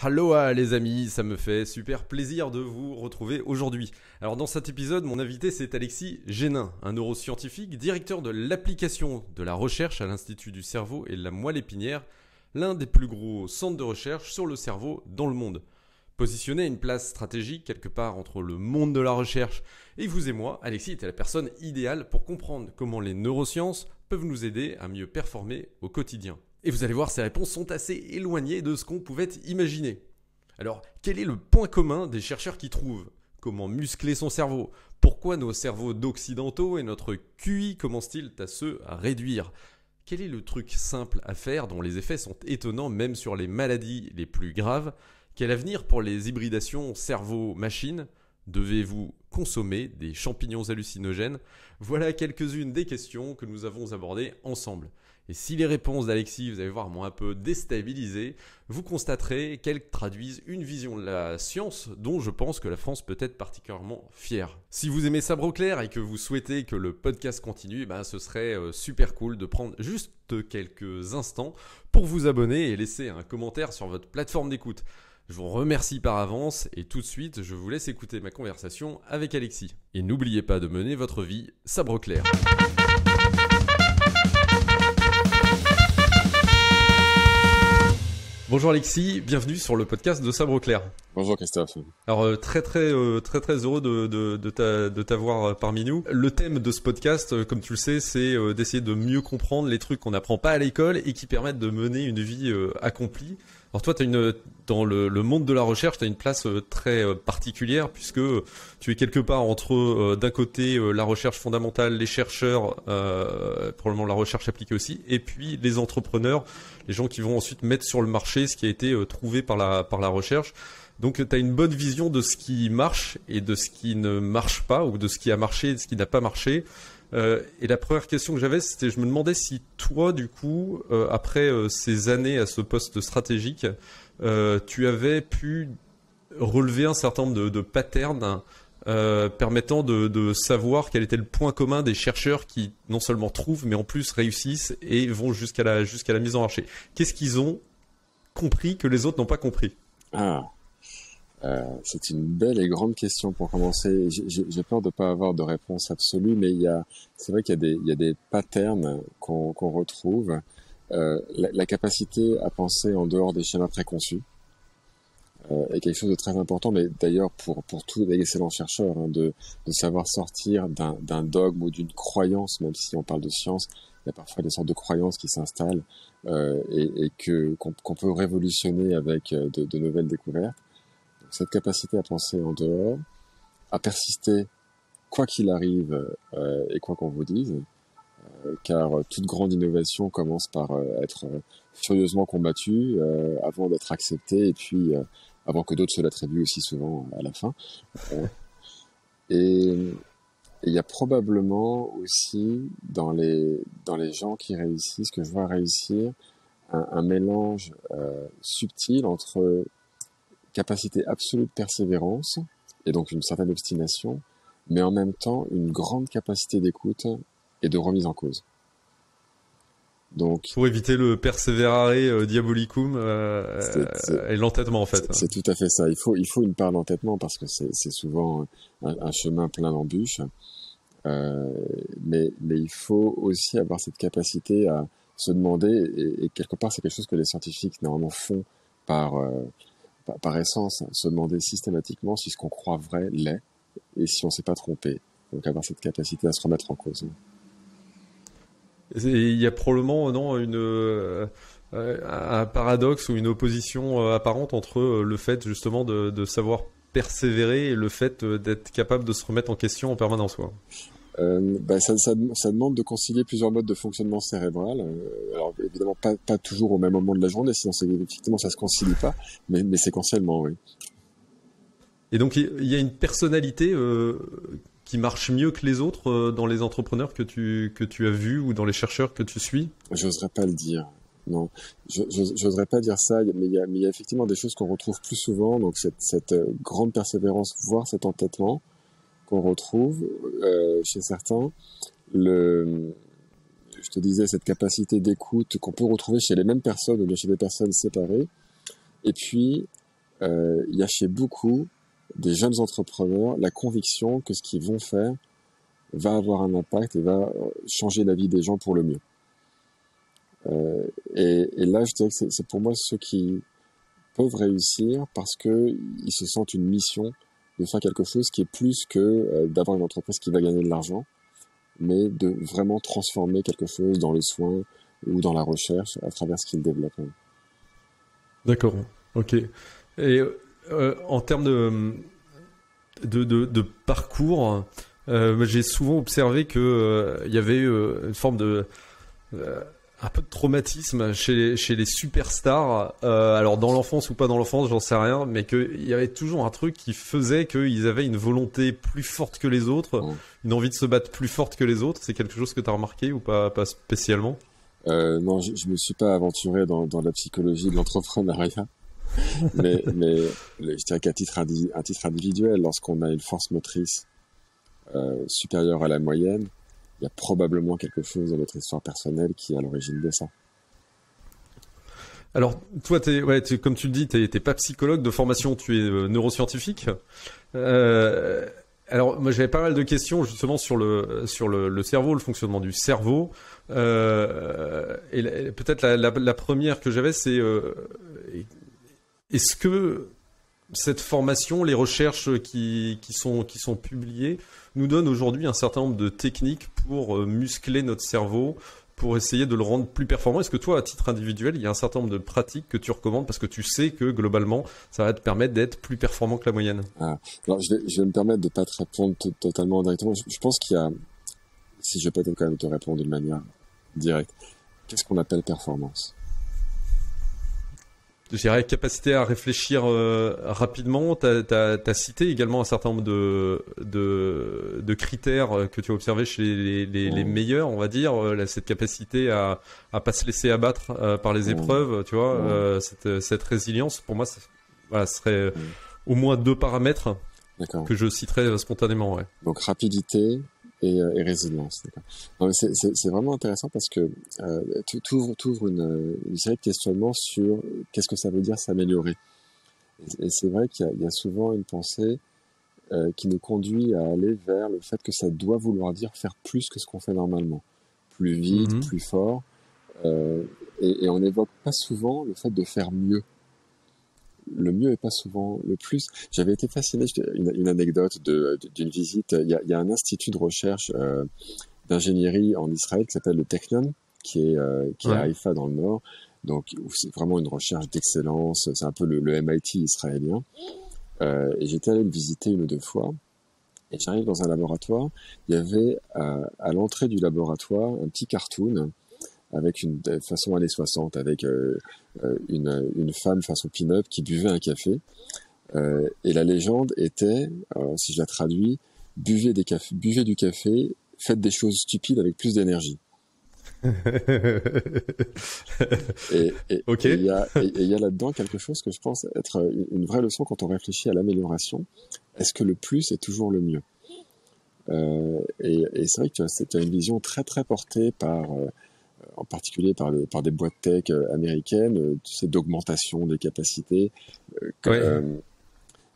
Aloha les amis, ça me fait super plaisir de vous retrouver aujourd'hui. Alors dans cet épisode, mon invité c'est Alexis Génin, un neuroscientifique, directeur de l'application de la recherche à l'Institut du cerveau et de la moelle épinière, l'un des plus gros centres de recherche sur le cerveau dans le monde. Positionné à une place stratégique quelque part entre le monde de la recherche et vous et moi, Alexis était la personne idéale pour comprendre comment les neurosciences peuvent nous aider à mieux performer au quotidien. Et vous allez voir, ces réponses sont assez éloignées de ce qu'on pouvait imaginer. Alors, quel est le point commun des chercheurs qui trouvent? Comment muscler son cerveau? Pourquoi nos cerveaux d'occidentaux et notre QI commencent-ils à se réduire? Quel est le truc simple à faire dont les effets sont étonnants même sur les maladies les plus graves? Quel avenir pour les hybridations cerveau-machine? Devez-vous consommer des champignons hallucinogènes? Voilà quelques-unes des questions que nous avons abordées ensemble. Et si les réponses d'Alexis, vous allez voir, m'ont un peu déstabilisé, vous constaterez qu'elles traduisent une vision de la science dont je pense que la France peut être particulièrement fière. Si vous aimez Sabre au clair et que vous souhaitez que le podcast continue, ce serait super cool de prendre juste quelques instants pour vous abonner et laisser un commentaire sur votre plateforme d'écoute. Je vous remercie par avance et tout de suite, je vous laisse écouter ma conversation avec Alexis. Et n'oubliez pas de mener votre vie sabre au clair. Bonjour Alexis, bienvenue sur le podcast de Sabre au clair. Bonjour Christophe. Alors très heureux de t'avoir parmi nous. Le thème de ce podcast, comme tu le sais, c'est d'essayer de mieux comprendre les trucs qu'on n'apprend pas à l'école et qui permettent de mener une vie accomplie. Alors toi, dans le monde de la recherche, tu as une place très particulière puisque tu es quelque part entre d'un côté la recherche fondamentale, les chercheurs, probablement la recherche appliquée aussi, et puis les entrepreneurs, les gens qui vont ensuite mettre sur le marché ce qui a été trouvé par la recherche. Donc tu as une bonne vision de ce qui marche et de ce qui ne marche pas, ou de ce qui a marché et de ce qui n'a pas marché. Et la première question que j'avais, c'était, je me demandais si toi, du coup, après ces années à ce poste stratégique, tu avais pu relever un certain nombre de patterns permettant de savoir quel était le point commun des chercheurs qui non seulement trouvent, mais en plus réussissent et vont jusqu'à la mise en marché. Qu'est-ce qu'ils ont compris que les autres n'ont pas compris? C'est une belle et grande question pour commencer. J'ai peur de pas avoir de réponse absolue, mais c'est vrai qu'il y a des patterns qu'on retrouve. La capacité à penser en dehors des schémas préconçus est quelque chose de très important, mais d'ailleurs pour tous les excellents chercheurs, de savoir sortir d'un dogme ou d'une croyance, même si on parle de science, il y a parfois des sortes de croyances qui s'installent et qu'on peut révolutionner avec de nouvelles découvertes. Cette capacité à penser en dehors, à persister quoi qu'il arrive et quoi qu'on vous dise, car toute grande innovation commence par être furieusement combattue avant d'être acceptée et puis avant que d'autres se l'attribuent aussi souvent à la fin. Et il y a probablement aussi dans les gens qui réussissent, que je vois réussir, un mélange subtil entre capacité absolue de persévérance, et donc une certaine obstination, mais en même temps une grande capacité d'écoute et de remise en cause. Donc, pour éviter le perseverare diabolicum et l'entêtement en fait. C'est tout à fait ça. Il faut une part d'entêtement parce que c'est souvent un chemin plein d'embûches, mais il faut aussi avoir cette capacité à se demander, et quelque part c'est quelque chose que les scientifiques normalement font par essence, se demander systématiquement si ce qu'on croit vrai l'est et si on s'est pas trompé. Donc avoir cette capacité à se remettre en cause. Il y a probablement un paradoxe ou une opposition apparente entre le fait justement de savoir persévérer et le fait d'être capable de se remettre en question en permanence. Ça demande de concilier plusieurs modes de fonctionnement cérébral. Alors évidemment pas toujours au même moment de la journée, sinon effectivement ça se concilie pas, mais séquentiellement, oui. Et donc il y a une personnalité qui marche mieux que les autres dans les entrepreneurs que tu as vus ou dans les chercheurs que tu suis? J'oserais pas le dire. Non, j'oserais pas dire ça, mais il y a effectivement des choses qu'on retrouve plus souvent, donc cette grande persévérance, voire cet entêtement qu'on retrouve chez certains. Je te disais, cette capacité d'écoute qu'on peut retrouver chez les mêmes personnes ou bien chez des personnes séparées. Et puis, il y a chez beaucoup des jeunes entrepreneurs la conviction que ce qu'ils vont faire va avoir un impact et va changer la vie des gens pour le mieux. Et là, je dirais que c'est pour moi ceux qui peuvent réussir parce que ils se sentent une mission de faire quelque chose qui est plus que d'avoir une entreprise qui va gagner de l'argent, mais de vraiment transformer quelque chose dans le soin ou dans la recherche à travers ce qu'ils développent. D'accord, ok. Et en termes de parcours, j'ai souvent observé que il y avait une forme de un peu de traumatisme chez les superstars, alors dans l'enfance ou pas dans l'enfance, j'en sais rien, mais qu'il y avait toujours un truc qui faisait qu'ils avaient une volonté plus forte que les autres, une envie de se battre plus forte que les autres. C'est quelque chose que tu as remarqué ou pas spécialement? Non, je me suis pas aventuré dans la psychologie de l'entrepreneuriat, mais je dirais qu'à titre individuel, lorsqu'on a une force motrice supérieure à la moyenne, il y a probablement quelque chose dans notre histoire personnelle qui est à l'origine de ça. Alors, toi, comme tu le dis, t'es pas psychologue de formation, tu es neuroscientifique. Alors, moi, j'avais pas mal de questions justement sur le cerveau, le fonctionnement du cerveau. Et peut-être la première que j'avais, c'est est-ce que cette formation, les recherches qui sont publiées, nous donnent aujourd'hui un certain nombre de techniques pour muscler notre cerveau, pour essayer de le rendre plus performant? Est-ce que toi, à titre individuel, il y a un certain nombre de pratiques que tu recommandes parce que tu sais que globalement, ça va te permettre d'être plus performant que la moyenne? Alors, je vais me permettre de pas te répondre totalement directement. Je pense qu'il y a, si je peux quand même te répondre d'une manière directe, qu'est-ce qu'on appelle performance? Je dirais capacité à réfléchir rapidement. T'as cité également un certain nombre de critères que tu as observés chez les meilleurs, on va dire. Cette capacité à pas se laisser abattre par les épreuves, tu vois, cette résilience. Pour moi, voilà, ce serait au moins 2 paramètres que je citerais spontanément. Ouais. Donc rapidité et résilience. C'est vraiment intéressant parce que tu ouvres une série de questionnements sur qu'est-ce que ça veut dire s'améliorer. Et c'est vrai qu'il y a souvent une pensée qui nous conduit à aller vers le fait que ça doit vouloir dire faire plus que ce qu'on fait normalement, plus vite, plus fort, et on n'évoque pas souvent le fait de faire mieux. Le mieux est pas souvent le plus. J'avais été fasciné, une anecdote d'une visite. Il y a un institut de recherche d'ingénierie en Israël qui s'appelle le Technion, qui est à Haïfa dans le nord. Donc c'est vraiment une recherche d'excellence. C'est un peu le MIT israélien. Et j'étais allé le visiter 1 ou 2 fois. Et j'arrive dans un laboratoire. Il y avait à l'entrée du laboratoire un petit cartoon avec une façon années 60, avec une femme façon pin-up qui buvait un café. Et la légende était, si je la traduis, buvez du café, faites des choses stupides avec plus d'énergie. Et il y a là-dedans quelque chose que je pense être une vraie leçon quand on réfléchit à l'amélioration. Est-ce que le plus est toujours le mieux? Et c'est vrai que tu as une vision très très portée par en particulier par des boîtes tech américaines, tu sais, d'augmentation des capacités.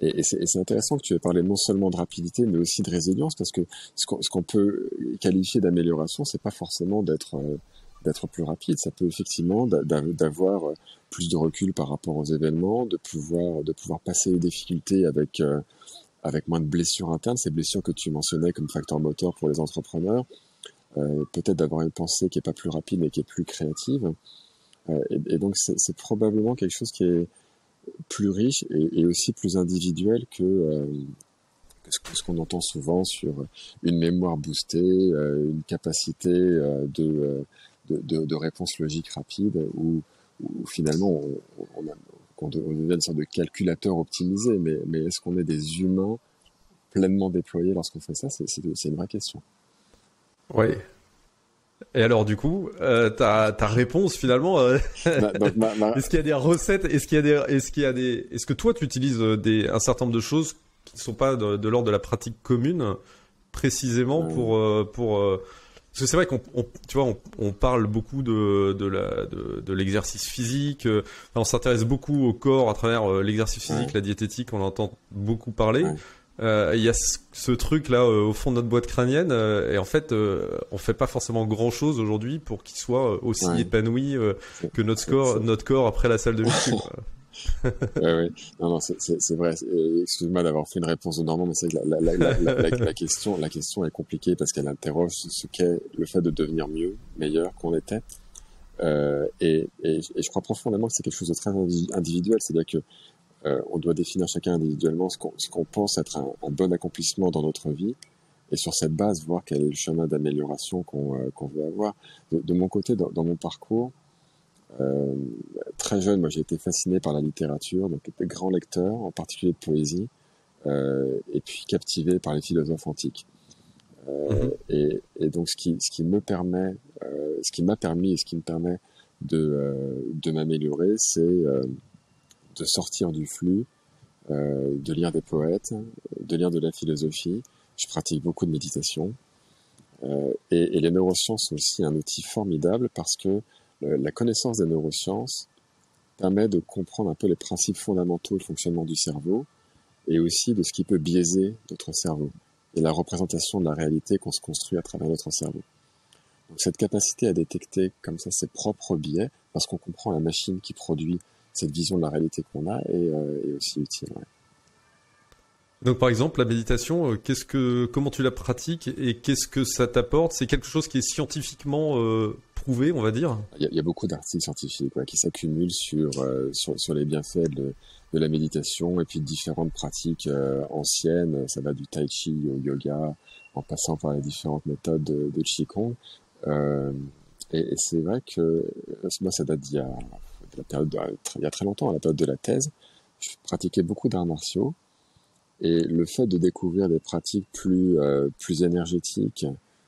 Et c'est intéressant que tu aies parlé non seulement de rapidité, mais aussi de résilience, parce que ce qu'on peut qualifier d'amélioration, c'est pas forcément d'être plus rapide. Ça peut effectivement d'avoir plus de recul par rapport aux événements, de pouvoir passer les difficultés avec moins de blessures internes, ces blessures que tu mentionnais comme facteur moteur pour les entrepreneurs. Peut-être d'avoir une pensée qui est pas plus rapide mais qui est plus créative, et donc c'est probablement quelque chose qui est plus riche et aussi plus individuel que ce qu'on entend souvent sur une mémoire boostée, une capacité de réponse logique rapide, où finalement on devient une sorte de calculateur optimisé, mais est-ce qu'on est des humains pleinement déployés lorsqu'on fait ça? C'est une vraie question. Oui. Et alors du coup, ta réponse finalement, est-ce qu'il y a des recettes, est-ce que toi tu utilises un certain nombre de choses qui ne sont pas de l'ordre de la pratique commune, précisément pour Parce que c'est vrai tu vois, on parle beaucoup de l'exercice physique. On s'intéresse beaucoup au corps à travers l'exercice physique, Ouais, la diététique. On entend beaucoup parler. ouais, Il y a ce truc là au fond de notre boîte crânienne, et en fait, on fait pas forcément grand chose aujourd'hui pour qu'il soit aussi ouais. épanoui C'est, que c'est, c'est- notre corps après la salle de muscu, quoi. Ouais, ouais. Non, non, c'est vrai. Excuse-moi d'avoir fait une réponse de Normand, mais c'est que la question est compliquée parce qu'elle interroge ce qu'est le fait de devenir mieux, meilleur qu'on était. Et je crois profondément que c'est quelque chose de très individuel. C'est-à-dire que on doit définir chacun individuellement ce qu'on pense être un bon accomplissement dans notre vie, et sur cette base, voir quel est le chemin d'amélioration qu'on veut avoir. De mon côté, dans mon parcours, euh, très jeune, moi j'ai été fasciné par la littérature, donc j'étais grand lecteur, en particulier de poésie, et puis captivé par les philosophes antiques. Mhm. Et donc ce qui me permet, ce qui m'a permis et ce qui me permet de m'améliorer, c'est de sortir du flux, de lire des poètes, de lire de la philosophie. Je pratique beaucoup de méditation. Et les neurosciences sont aussi un outil formidable parce que la connaissance des neurosciences permet de comprendre un peu les principes fondamentaux de fonctionnement du cerveau et aussi de ce qui peut biaiser notre cerveau et la représentation de la réalité qu'on se construit à travers notre cerveau. Donc cette capacité à détecter comme ça ses propres biais, parce qu'on comprend la machine qui produit cette vision de la réalité qu'on a, est aussi utile. Ouais. Donc par exemple, la méditation, comment tu la pratiques et qu'est-ce que ça t'apporte? C'est quelque chose qui est scientifiquement prouvé, on va dire. Il y a beaucoup d'articles scientifiques qui s'accumulent sur les bienfaits de la méditation et puis de différentes pratiques anciennes. Ça va du tai chi au yoga, en passant par les différentes méthodes de Qigong. Euh, et c'est vrai que moi, ça date de la période il y a très longtemps, à la période de la thèse. Je pratiquais beaucoup d'arts martiaux et le fait de découvrir des pratiques plus énergétiques,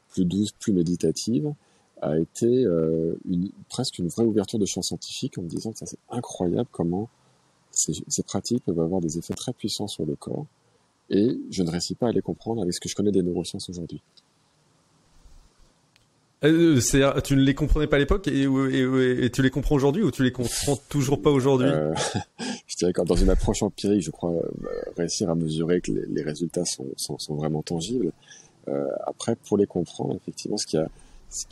plus douces, plus méditatives, a été presque une vraie ouverture de champ scientifique en me disant que ça c'est incroyable comment ces pratiques peuvent avoir des effets très puissants sur le corps et je ne réussis pas à les comprendre avec ce que je connais des neurosciences aujourd'hui. Tu ne les comprenais pas à l'époque et tu les comprends aujourd'hui ou tu les comprends toujours pas aujourd'hui? Euh, je dirais que dans une approche empirique, je crois réussir à mesurer que les résultats sont vraiment tangibles. Après, pour les comprendre, effectivement, ce qu'il y a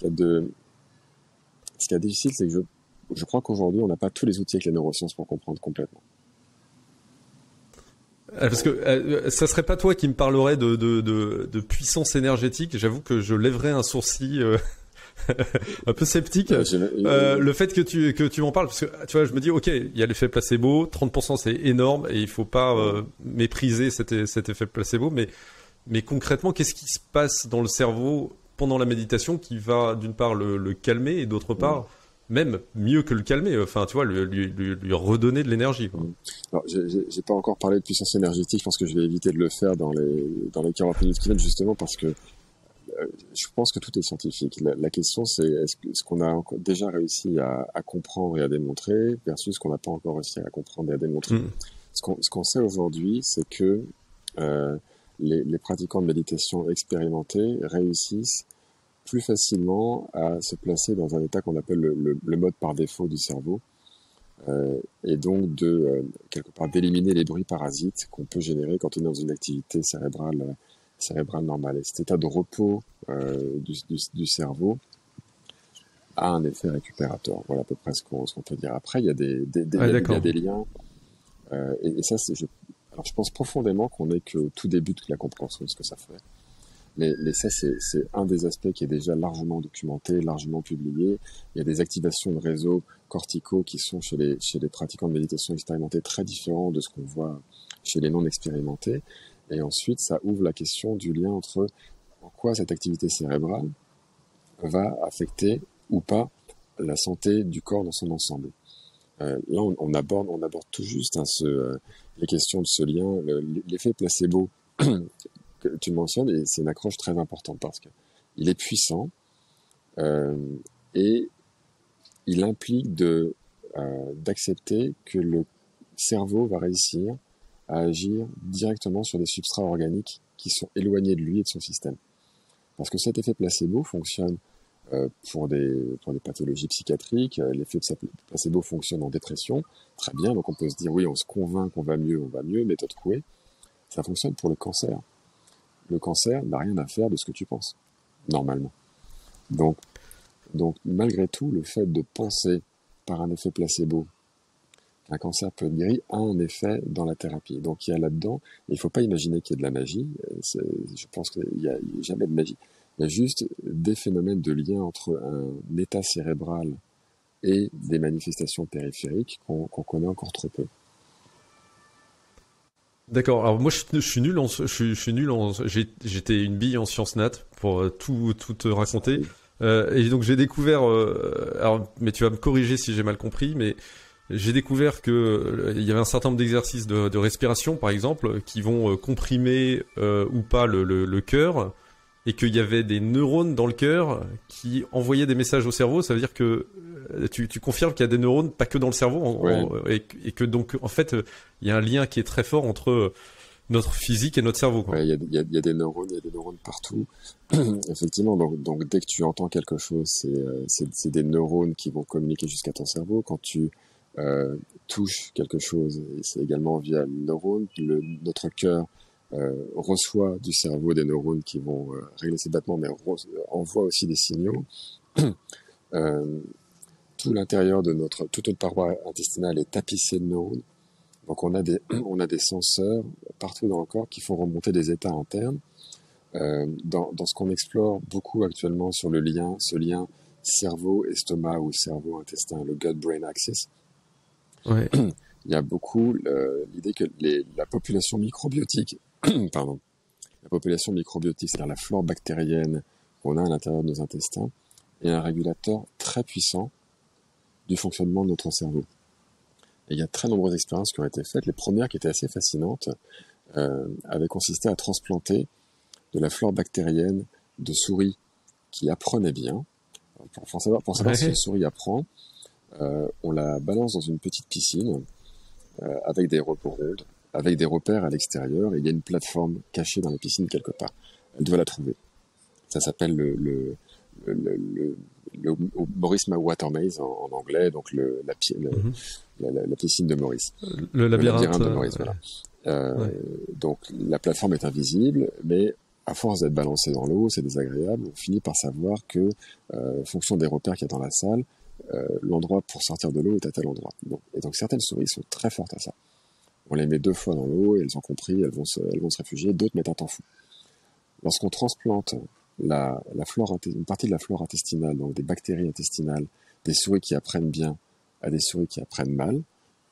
de, ce qui est difficile, c'est que je crois qu'aujourd'hui, on n'a pas tous les outils avec les neurosciences pour comprendre complètement. Parce que ça serait pas toi qui me parlerais de puissance énergétique. J'avoue que je lèverais un sourcil un peu sceptique. Le fait que tu m'en parles, parce que tu vois, je me dis, ok, il y a l'effet placebo, 30% c'est énorme et il faut pas mépriser cet effet placebo, mais concrètement, qu'est-ce qui se passe dans le cerveau pendant la méditation qui va d'une part le calmer et d'autre part même mieux que le calmer, enfin tu vois, lui redonner de l'énergie, quoi. Alors, j'ai pas encore parlé de puissance énergétique. Je pense que je vais éviter de le faire dans les 40 minutes qui viennent, justement parce que je pense que tout est scientifique. La question, c'est est-ce qu'on a déjà réussi à comprendre et à démontrer versus ce qu'on n'a pas encore réussi à comprendre et à démontrer. Mm. Ce qu'on sait aujourd'hui, c'est que euh, les pratiquants de méditation expérimentés réussissent plus facilement à se placer dans un état qu'on appelle le mode par défaut du cerveau, et donc quelque part d'éliminer les bruits parasites qu'on peut générer quand on est dans une activité cérébrale normale. Et cet état de repos du cerveau a un effet récupérateur. Voilà à peu près ce qu'on peut dire. Après, il y a Ah, il y a d'accord. des liens, et ça, alors je pense profondément qu'on n'est que tout début de la compréhension de ce que ça fait. Mais ça, c'est un des aspects qui est déjà largement documenté, largement publié. Il y a des activations de réseaux corticaux qui sont chez les pratiquants de méditation expérimentés très différents de ce qu'on voit chez les non expérimentés. Et ensuite, ça ouvre la question du lien entre en quoi cette activité cérébrale va affecter ou pas la santé du corps dans son ensemble. Là, on aborde tout juste les questions de ce lien, l'effet placebo que tu mentionnes, et c'est une accroche très importante parce que il est puissant, euh, et il implique d'accepter que le cerveau va réussir à agir directement sur des substrats organiques qui sont éloignés de lui et de son système. Parce que cet effet placebo fonctionne pour des pathologies psychiatriques. L'effet placebo fonctionne en dépression. Très bien, donc on peut se dire, oui, on se convainc qu'on va mieux, méthode Coué. Ça fonctionne pour le cancer. Le cancer n'a rien à faire de ce que tu penses, normalement. Donc, malgré tout, le fait de penser par un effet placebo qu'un cancer peut être guéri a un effet dans la thérapie. Donc il y a là-dedans, il ne faut pas imaginer qu'il y ait de la magie. Je pense qu'il n'y a jamais de magie. Il y a juste des phénomènes de lien entre un état cérébral et des manifestations périphériques qu'on connaît encore trop peu. D'accord. Alors moi, je suis nul j'étais une bille en sciences nat pour tout te raconter. Et donc j'ai découvert. Alors, mais tu vas me corriger si j'ai mal compris, mais j'ai découvert que il y avait un certain nombre d'exercices de respiration, par exemple, qui vont comprimer ou pas le cœur, et qu'il y avait des neurones dans le cœur qui envoyaient des messages au cerveau. Ça veut dire que tu confirmes qu'il y a des neurones pas que dans le cerveau, et que donc en fait il y a un lien qui est très fort entre notre physique et notre cerveau. Ouais, il y a des neurones partout. Effectivement, donc dès que tu entends quelque chose, c'est des neurones qui vont communiquer jusqu'à ton cerveau. Quand tu touches quelque chose, c'est également via le neurone. Notre cœur reçoit du cerveau des neurones qui vont régler ses battements, mais envoie aussi des signaux. Tout l'intérieur de toute notre paroi intestinale est tapissé de neurones. Donc on a des senseurs partout dans le corps qui font remonter des états internes. Dans ce qu'on explore beaucoup actuellement sur ce lien cerveau-estomac ou cerveau-intestin, le gut-brain axis, ouais. Il y a beaucoup l'idée que la population microbiotique, pardon, la population microbiotique, c'est-à-dire la flore bactérienne qu'on a à l'intérieur de nos intestins, est un régulateur très puissant du fonctionnement de notre cerveau. Et il y a très nombreuses expériences qui ont été faites. Les premières, qui étaient assez fascinantes, avaient consisté à transplanter de la flore bactérienne de souris qui apprenaient bien. Pour savoir si une souris apprend, on la balance dans une petite piscine avec des repères à l'extérieur, et il y a une plateforme cachée dans la piscine quelque part. Elle doit la trouver. Ça s'appelle le Maurice Water Maze en anglais, donc la piscine de Maurice. Le labyrinthe de Maurice, voilà. Donc la plateforme est invisible, mais à force d'être balancée dans l'eau, c'est désagréable. On finit par savoir que, fonction des repères qu'il y a dans la salle, l'endroit pour sortir de l'eau est à tel endroit. Et donc certaines souris sont très fortes à ça. On les met 2 fois dans l'eau et elles ont compris, elles vont se réfugier. D'autres mettent un temps fou. Lorsqu'on transplante une partie de la flore intestinale, donc des bactéries intestinales, des souris qui apprennent bien à des souris qui apprennent mal,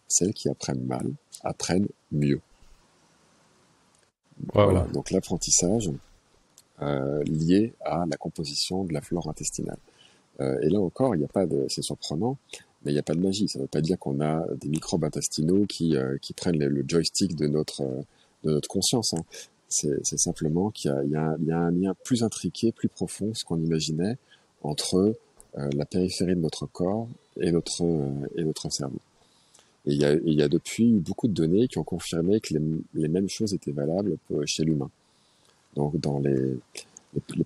celles qui apprennent mal apprennent mieux. Voilà. Donc l'apprentissage lié à la composition de la flore intestinale. Et là encore, c'est surprenant, mais il n'y a pas de magie. Ça ne veut pas dire qu'on a des microbes intestinaux qui prennent le joystick de notre conscience. Hein. C'est simplement qu'il y a un lien plus intriqué, plus profond, ce qu'on imaginait, entre la périphérie de notre corps et notre cerveau. Et il y a depuis beaucoup de données qui ont confirmé que les mêmes choses étaient valables chez l'humain. Donc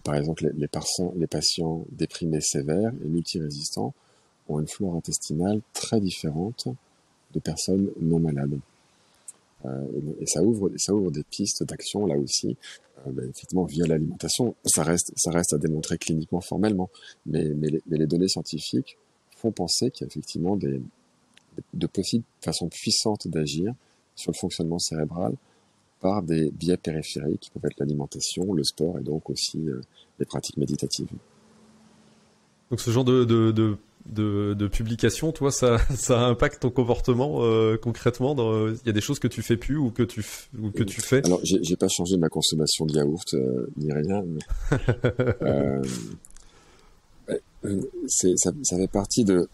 par exemple, les patients déprimés sévères et multirésistants ont une flore intestinale très différente de personnes non malades. Et ça ouvre des pistes d'action là aussi, effectivement via l'alimentation. Ça reste à démontrer cliniquement, formellement, mais les données scientifiques font penser qu'il y a effectivement de possibles façons puissantes d'agir sur le fonctionnement cérébral par des biais périphériques qui peuvent être l'alimentation, le sport et donc aussi les pratiques méditatives. Donc ce genre de publication, toi, ça impacte ton comportement concrètement. Il y a des choses que tu fais plus ou que tu fais. Alors j'ai pas changé ma consommation de yaourt ni rien. Mais ça fait partie de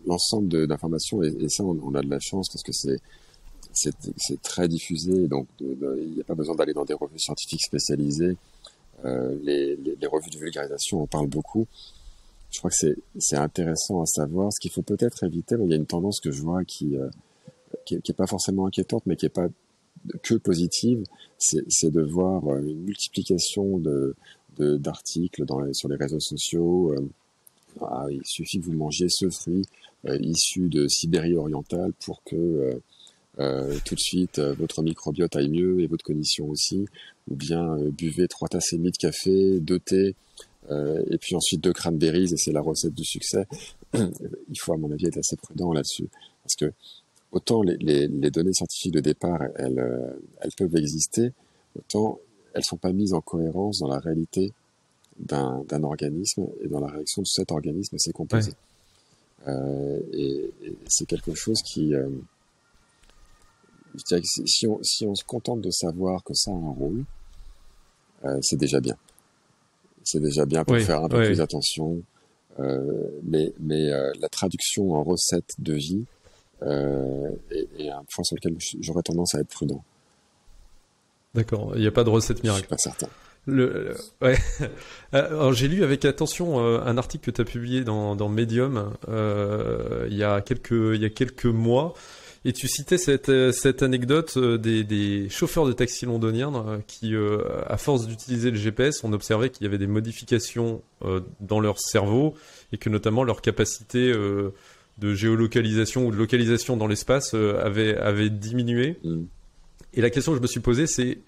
l'ensemble d'informations et ça on a de la chance parce que c'est très diffusé, donc il n'y a pas besoin d'aller dans des revues scientifiques spécialisées. Les revues de vulgarisation en parlent beaucoup. Je crois que c'est intéressant à savoir. Ce qu'il faut peut-être éviter, il y a une tendance que je vois qui est pas forcément inquiétante, mais qui est pas que positive, c'est de voir une multiplication de d'articles sur les réseaux sociaux. Il suffit que vous mangiez ce fruit issu de Sibérie orientale pour que tout de suite votre microbiote aille mieux et votre cognition aussi. Ou bien buvez 3 tasses et demie de café, 2 thés, et puis ensuite 2 cranberries et c'est la recette du succès. Il faut à mon avis être assez prudent là-dessus. Parce que autant les données scientifiques de départ, elles peuvent exister, autant elles sont pas mises en cohérence dans la réalité d'un organisme et dans la réaction de cet organisme et ses composés. Et c'est quelque chose qui... je dirais que si on se contente de savoir que ça a un rôle, c'est déjà bien. C'est déjà bien pour faire un peu plus attention. Mais la traduction en recette de vie est un point sur lequel j'aurais tendance à être prudent. D'accord, il n'y a pas de recette miracle. Je suis pas certain. Ouais. Alors j'ai lu avec attention un article que tu as publié dans Medium il y a quelques mois. Et tu citais cette anecdote des chauffeurs de taxi londoniens qui, à force d'utiliser le GPS, on observait qu'il y avait des modifications dans leur cerveau et que notamment leur capacité de géolocalisation ou de localisation dans l'espace avait diminué. Et la question que je me suis posée, c'est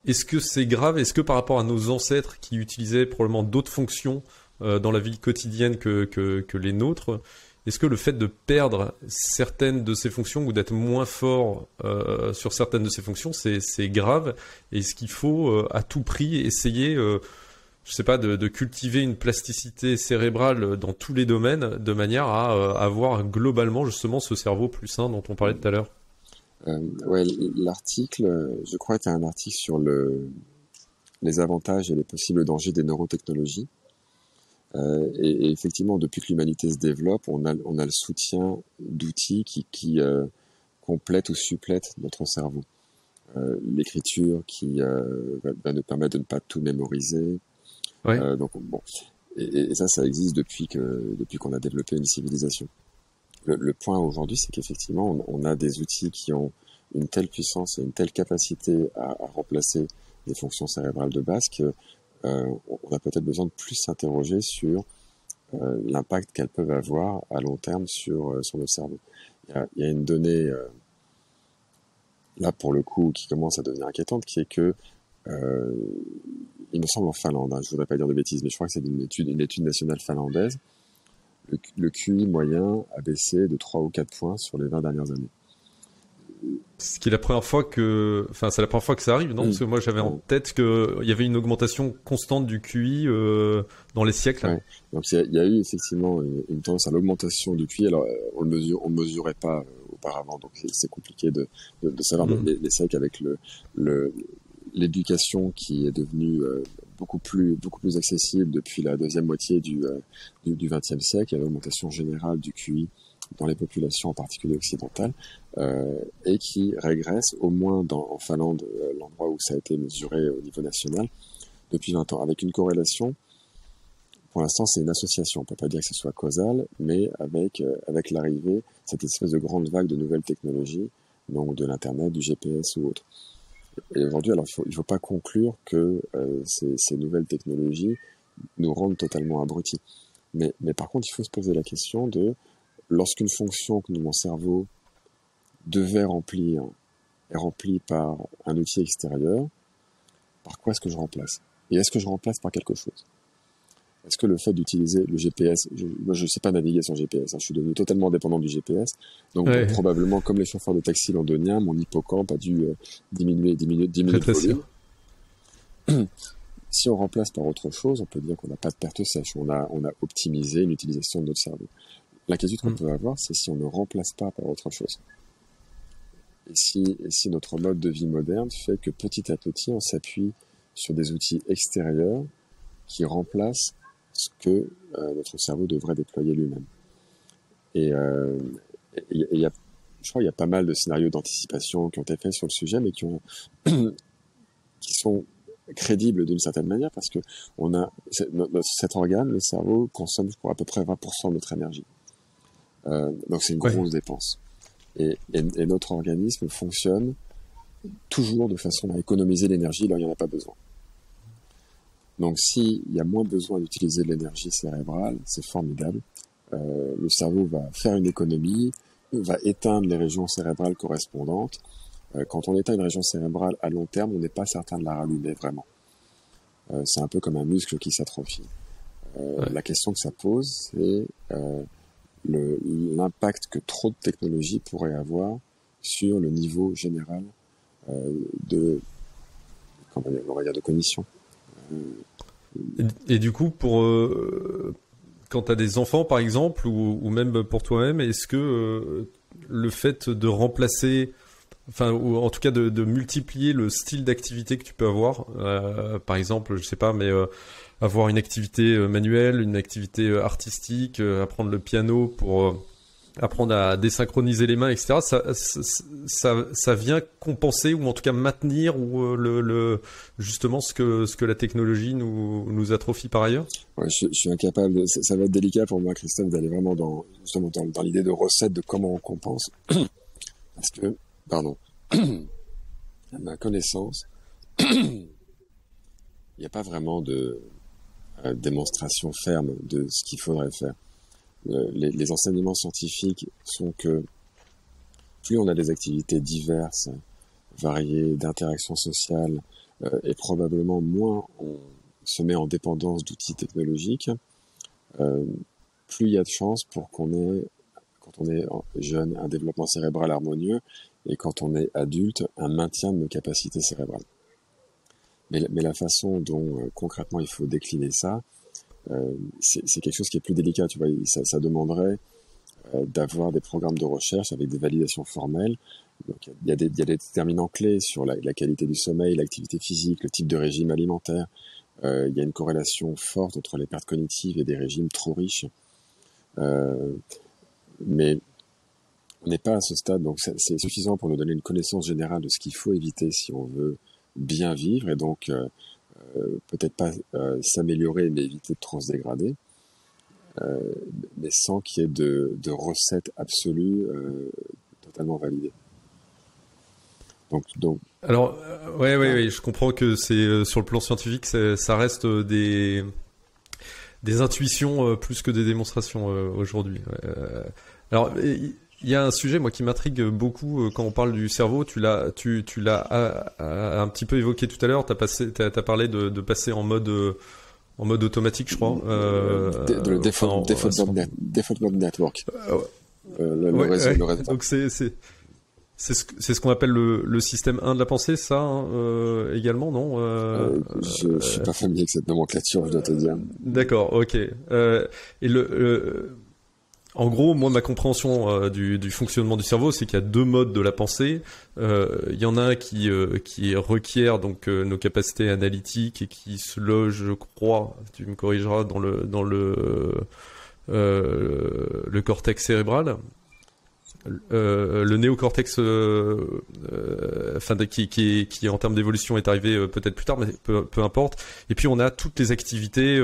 est-ce que c'est grave? Est-ce que par rapport à nos ancêtres qui utilisaient probablement d'autres fonctions dans la vie quotidienne que les nôtres, est-ce que le fait de perdre certaines de ces fonctions ou d'être moins fort sur certaines de ces fonctions, c'est grave? Et est-ce qu'il faut à tout prix essayer, je sais pas, de cultiver une plasticité cérébrale dans tous les domaines de manière à avoir globalement justement ce cerveau plus sain dont on parlait tout à l'heure? L'article, je crois, était un article sur les avantages et les possibles dangers des neurotechnologies. Et effectivement, depuis que l'humanité se développe, on a le soutien d'outils qui complètent ou supplètent notre cerveau. L'écriture qui va nous permettre de ne pas tout mémoriser. Donc bon, et ça existe depuis qu'on a développé une civilisation. Le point aujourd'hui, c'est qu'effectivement, on a des outils qui ont une telle puissance et une telle capacité à remplacer les fonctions cérébrales de base que on a peut-être besoin de plus s'interroger sur l'impact qu'elles peuvent avoir à long terme sur nos cerveaux. Il y a une donnée là pour le coup qui commence à devenir inquiétante, qui est que il me semble en Finlande, je voudrais pas dire de bêtises, mais je crois que c'est une étude nationale finlandaise. Le QI moyen a baissé de 3 ou 4 points sur les 20 dernières années. Ce qui est la première fois c'est la première fois que ça arrive, non? Parce que moi j'avais en tête qu'il y avait une augmentation constante du QI dans les siècles. Ouais. Donc il y a eu effectivement une tendance à l'augmentation du QI. Alors on le mesurait pas auparavant, donc c'est compliqué de savoir. Mais c'est vrai qu'avec l'éducation qui est devenue beaucoup plus accessible depuis la deuxième moitié du XXe siècle, il y a l'augmentation générale du QI dans les populations, en particulier occidentales, et qui régresse, au moins en Finlande, l'endroit où ça a été mesuré au niveau national, depuis 20 ans, avec une corrélation. Pour l'instant, c'est une association. On peut pas dire que ce soit causal, mais avec l'arrivée, cette espèce de grande vague de nouvelles technologies, donc de l'Internet, du GPS ou autre. Et aujourd'hui, alors il faut pas conclure que ces nouvelles technologies nous rendent totalement abrutis. Mais par contre, il faut se poser la question de lorsqu'une fonction que mon cerveau devait remplir est remplie par un outil extérieur, par quoi est-ce que je remplace? Et est-ce que je remplace par quelque chose? Est-ce que le fait d'utiliser le GPS, moi je ne sais pas naviguer sans GPS, je suis devenu totalement dépendant du GPS, donc probablement comme les chauffeurs de taxi londoniens, mon hippocampe a dû diminuer de volume. Si on remplace par autre chose, on peut dire qu'on n'a pas de perte sèche, on a optimisé une utilisation de notre cerveau. L'inquiétude qu'on peut avoir, c'est si on ne remplace pas par autre chose. Et si notre mode de vie moderne fait que petit à petit, on s'appuie sur des outils extérieurs qui remplacent ce que notre cerveau devrait déployer lui-même. Et je crois qu'il y a pas mal de scénarios d'anticipation qui ont été faits sur le sujet, mais qui sont crédibles d'une certaine manière, parce que cet organe, le cerveau, consomme, je crois, à peu près 20% de notre énergie. Donc c'est une grosse dépense. Et notre organisme fonctionne toujours de façon à économiser l'énergie là où il n'y en a pas besoin. Donc, s'il y a moins besoin d'utiliser de l'énergie cérébrale, c'est formidable. Le cerveau va faire une économie, va éteindre les régions cérébrales correspondantes. Quand on éteint une région cérébrale à long terme, on n'est pas certain de la rallumer vraiment. C'est un peu comme un muscle qui s'atrophie. La question que ça pose, c'est l'impact que trop de technologie pourrait avoir sur le niveau général de, on va dire, de cognition. Et du coup, quand tu as des enfants, par exemple, ou même pour toi-même, est-ce que le fait de remplacer, enfin, ou en tout cas de multiplier le style d'activité que tu peux avoir, par exemple, je sais pas, mais avoir une activité manuelle, une activité artistique, apprendre le piano pour apprendre à désynchroniser les mains, etc. Ça vient compenser ou en tout cas maintenir ou justement ce que la technologie nous atrophie par ailleurs. Ouais, je suis incapable. Ça va être délicat pour moi, Christophe, d'aller vraiment justement dans l'idée de recette de comment on compense, parce que, pardon, à ma connaissance, il n'y a pas vraiment de démonstration ferme de ce qu'il faudrait faire. Les enseignements scientifiques sont que plus on a des activités diverses, variées, d'interaction sociale, et probablement moins on se met en dépendance d'outils technologiques, plus il y a de chances pour qu'on ait, quand on est jeune, un développement cérébral harmonieux, et quand on est adulte, un maintien de nos capacités cérébrales. Mais la façon dont concrètement il faut décliner ça, c'est quelque chose qui est plus délicat. Tu vois, ça demanderait d'avoir des programmes de recherche avec des validations formelles. Donc, il y a des déterminants clés sur la qualité du sommeil, l'activité physique, le type de régime alimentaire. Il y a une corrélation forte entre les pertes cognitives et des régimes trop riches. Mais on n'est pas à ce stade, donc c'est suffisant pour nous donner une connaissance générale de ce qu'il faut éviter si on veut bien vivre et donc peut-être pas s'améliorer mais éviter de trop se dégrader, mais sans qu'il y ait de recettes absolues totalement validées. Donc alors ouais, je comprends que c'est sur le plan scientifique ça reste des intuitions plus que des démonstrations aujourd'hui. Alors il y a un sujet moi qui m'intrigue beaucoup quand on parle du cerveau. Tu l'as un petit peu évoqué tout à l'heure. T'as parlé de passer en mode automatique, je crois. Le default mode network. Le réseau. Donc c'est ce qu'on appelle le système 1 de la pensée, ça également, non Je suis pas familier avec cette nomenclature, je dois te dire. D'accord, ok. Et en gros, moi, ma compréhension du fonctionnement du cerveau, c'est qu'il y a deux modes de la pensée. Il y en a un qui requiert donc nos capacités analytiques et qui se loge, je crois, tu me corrigeras, dans le cortex cérébral. Le néocortex, qui en termes d'évolution est arrivé peut-être plus tard, mais peu importe. Et puis on a toutes les activités,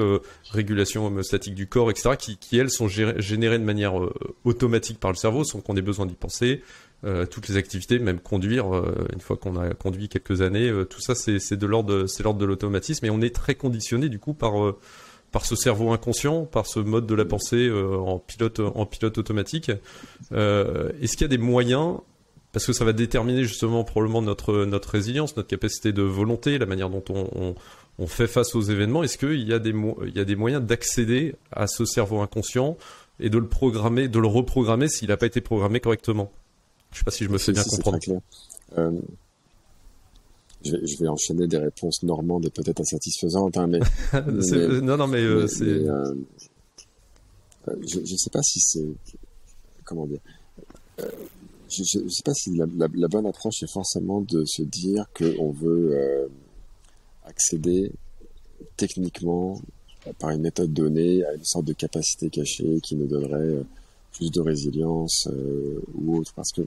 régulation homéostatique du corps, etc., qui elles sont générées de manière automatique par le cerveau, sans qu'on ait besoin d'y penser. Toutes les activités, même conduire, une fois qu'on a conduit quelques années, tout ça c'est de l'ordre de l'automatisme, et on est très conditionné du coup par ce cerveau inconscient, par ce mode de la pensée en pilote automatique. Est-ce qu'il y a des moyens, parce que ça va déterminer justement probablement notre résilience, notre capacité de volonté, la manière dont on fait face aux événements, est-ce qu'il y a des moyens d'accéder à ce cerveau inconscient et de le reprogrammer s'il n'a pas été programmé correctement? Je ne sais pas si je me fais bien comprendre. C'est très clair. Je vais enchaîner des réponses normandes et peut-être insatisfaisantes, hein, mais je sais pas si c'est, comment dire, je sais pas si la bonne approche est forcément de se dire qu'on veut accéder techniquement par une méthode donnée à une sorte de capacité cachée qui nous donnerait plus de résilience ou autre, parce que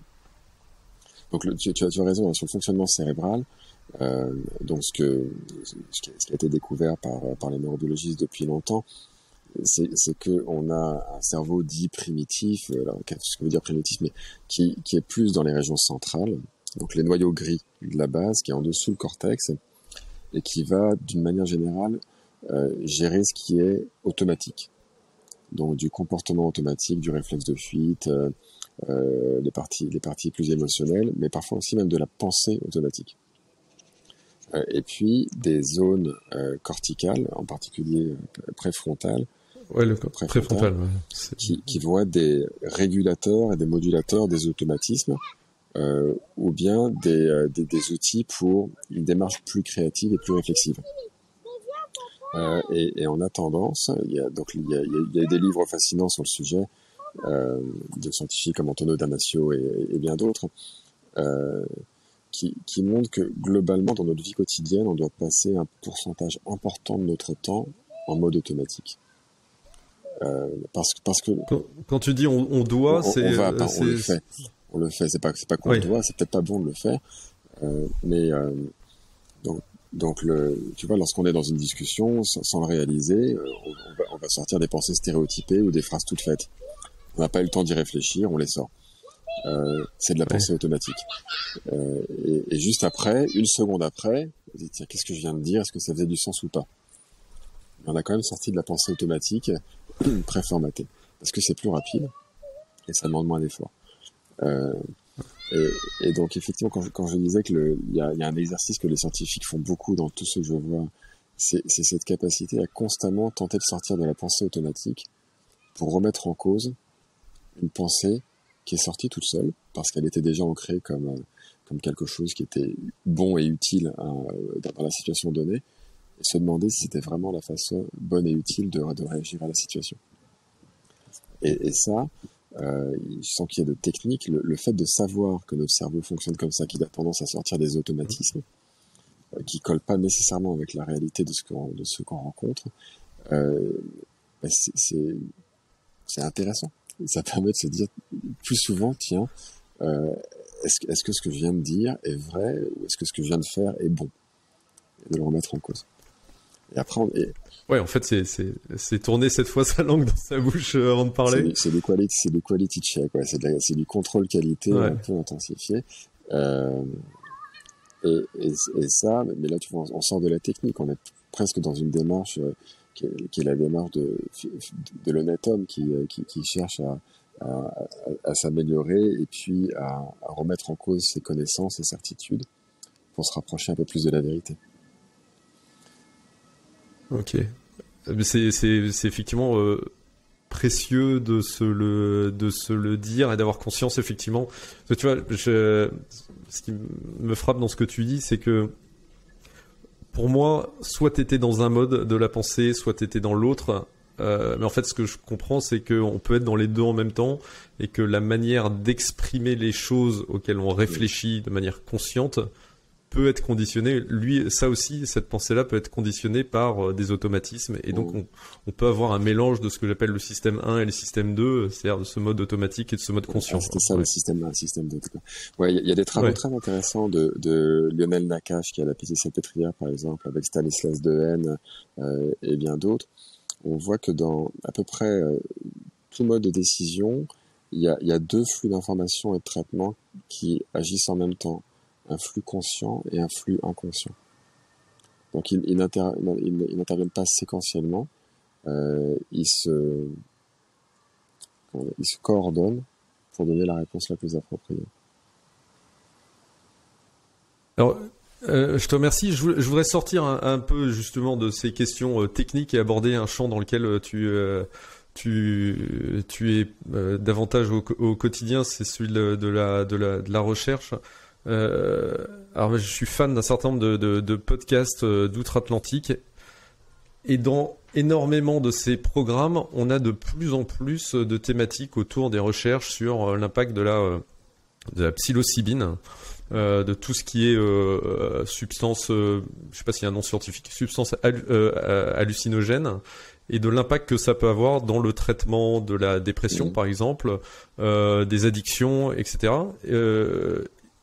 donc tu as raison, hein, sur le fonctionnement cérébral. Donc ce qui a été découvert par les neurobiologistes depuis longtemps, c'est que on a un cerveau dit primitif, alors, ce que veut dire primitif, mais qui est plus dans les régions centrales, donc les noyaux gris de la base, qui est en dessous le cortex, et qui va d'une manière générale gérer ce qui est automatique. Donc du comportement automatique, du réflexe de fuite, les parties plus émotionnelles, mais parfois aussi même de la pensée automatique. Et puis des zones corticales, en particulier préfrontales, Ouais, le préfrontal, ouais. Qui vont être des régulateurs et des modulateurs des automatismes, ou bien des outils pour une démarche plus créative et plus réflexive. Et on a tendance, il y a des livres fascinants sur le sujet, de scientifiques comme Antonio Damasio et bien d'autres, qui montrent que globalement dans notre vie quotidienne, on doit passer un pourcentage important de notre temps en mode automatique. Parce que quand tu dis on doit, on le fait, c'est pas qu'on le doit, c'est peut-être pas bon de le faire, mais donc tu vois, lorsqu'on est dans une discussion sans le réaliser, on va sortir des pensées stéréotypées ou des phrases toutes faites. On n'a pas eu le temps d'y réfléchir, on les sort. C'est de la pensée automatique. Et juste après, une seconde après, on dit, tiens, qu'est-ce que je viens de dire? Est-ce que ça faisait du sens ou pas? On a quand même sorti de la pensée automatique préformatée, parce que c'est plus rapide et ça demande moins d'efforts. Et donc effectivement, quand je disais que il y a un exercice que les scientifiques font beaucoup dans tout ce que je vois, c'est cette capacité à constamment tenter de sortir de la pensée automatique pour remettre en cause une pensée qui est sortie toute seule parce qu'elle était déjà ancrée comme quelque chose qui était bon et utile dans la situation donnée, et se demander si c'était vraiment la façon bonne et utile de réagir à la situation. Et ça, je sens qu'il y a de techniques. Le fait de savoir que notre cerveau fonctionne comme ça, qu'il a tendance à sortir des automatismes qui collent pas nécessairement avec la réalité de ce qu'on rencontre, c'est intéressant. Ça permet de se dire plus souvent, tiens, est-ce que ce que je viens de dire est vrai, ou est-ce que ce que je viens de faire est bon, et de le remettre en cause. Et après, ouais, en fait, c'est tourner cette fois sa langue dans sa bouche avant de parler. C'est du quality check, ouais. C'est du contrôle qualité un peu intensifié. Et ça, mais là, tu vois, on sort de la technique. On est presque dans une démarche qui est la démarche de l'honnête homme qui cherche à s'améliorer et puis à remettre en cause ses connaissances et certitudes pour se rapprocher un peu plus de la vérité. Ok. C'est effectivement précieux de se le dire et d'avoir conscience, effectivement. Parce que, tu vois, ce qui me frappe dans ce que tu dis, c'est que pour moi, soit t'étais dans un mode de la pensée, soit t'étais dans l'autre. Mais en fait, ce que je comprends, c'est qu'on peut être dans les deux en même temps et que la manière d'exprimer les choses auxquelles on réfléchit de manière consciente peut être conditionnée. Ça aussi, cette pensée-là peut être conditionnée par des automatismes. Et donc, on peut avoir un mélange de ce que j'appelle le système 1 et le système 2, c'est-à-dire de ce mode automatique et de ce mode conscient. C'était ça, le système 1, le système 2. Ouais, il y a des travaux très intéressants de Lionel Nakache, qui a la Pitié-Salpêtrière, par exemple, avec Stanislas Dehaene et bien d'autres. On voit que dans à peu près tout mode de décision, il y a deux flux d'informations et de traitement qui agissent en même temps. Un flux conscient et un flux inconscient. Donc ils n'interviennent pas séquentiellement, ils se coordonnent pour donner la réponse la plus appropriée. Alors, je te remercie. Je voudrais sortir un peu justement de ces questions techniques et aborder un champ dans lequel tu es davantage au quotidien, c'est celui de la recherche. Alors je suis fan d'un certain nombre de podcasts d'outre-Atlantique, et dans énormément de ces programmes, on a de plus en plus de thématiques autour des recherches sur l'impact de la psilocybine, de tout ce qui est substance, je sais pas s'il y a un nom scientifique, substance hallucinogène, et de l'impact que ça peut avoir dans le traitement de la dépression, par exemple, des addictions, etc.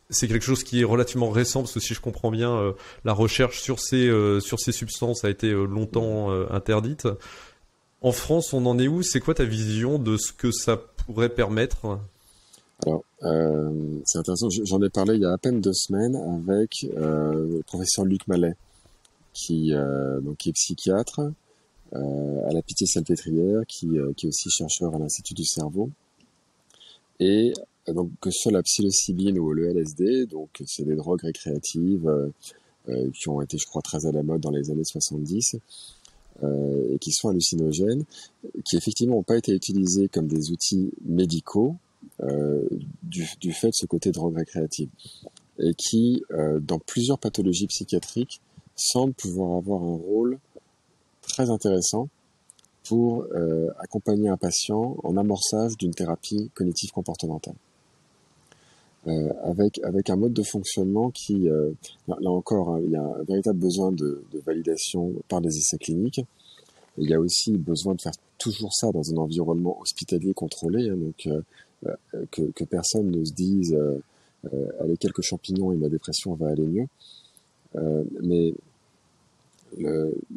C'est quelque chose qui est relativement récent, parce que si je comprends bien, la recherche sur ces substances a été longtemps interdite. En France, on en est où? C'est quoi ta vision de ce que ça pourrait permettre? Alors, c'est intéressant. J'en ai parlé il y a à peine 2 semaines avec le professeur Luc Mallet, qui est psychiatre à la Pitié-Salpêtrière, qui est aussi chercheur à l'Institut du cerveau. Et donc que ce soit la psilocybine ou le LSD, donc c'est des drogues récréatives qui ont été, je crois, très à la mode dans les années 70 et qui sont hallucinogènes, qui effectivement n'ont pas été utilisés comme des outils médicaux du fait de ce côté drogue récréative, et qui, dans plusieurs pathologies psychiatriques, semblent pouvoir avoir un rôle très intéressant pour accompagner un patient en amorçage d'une thérapie cognitive comportementale. Avec un mode de fonctionnement qui, là encore, hein, il y a un véritable besoin de validation par des essais cliniques. Il y a aussi besoin de faire toujours ça dans un environnement hospitalier contrôlé, hein, donc que personne ne se dise allez, quelques champignons et ma dépression va aller mieux. Mais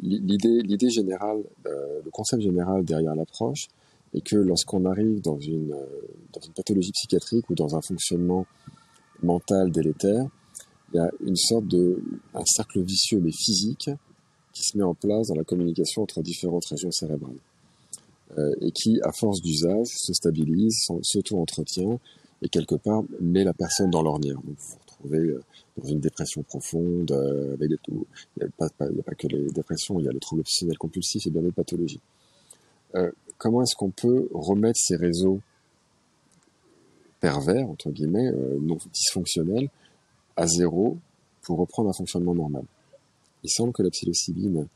l'idée générale, le concept général derrière l'approche est que lorsqu'on arrive dans une pathologie psychiatrique ou dans un fonctionnement mental délétère, il y a une sorte un cercle vicieux mais physique qui se met en place dans la communication entre différentes régions cérébrales et qui, à force d'usage, se stabilise, s'auto-entretient et quelque part met la personne dans l'ornière. Donc vous vous retrouvez dans une dépression profonde, avec il n'y a pas que les dépressions, il y a les troubles obsessionnels compulsifs et bien d'autres pathologies. Comment est-ce qu'on peut remettre ces réseaux pervers, entre guillemets, non dysfonctionnels, à zéro pour reprendre un fonctionnement normal? Il semble que la psilocybine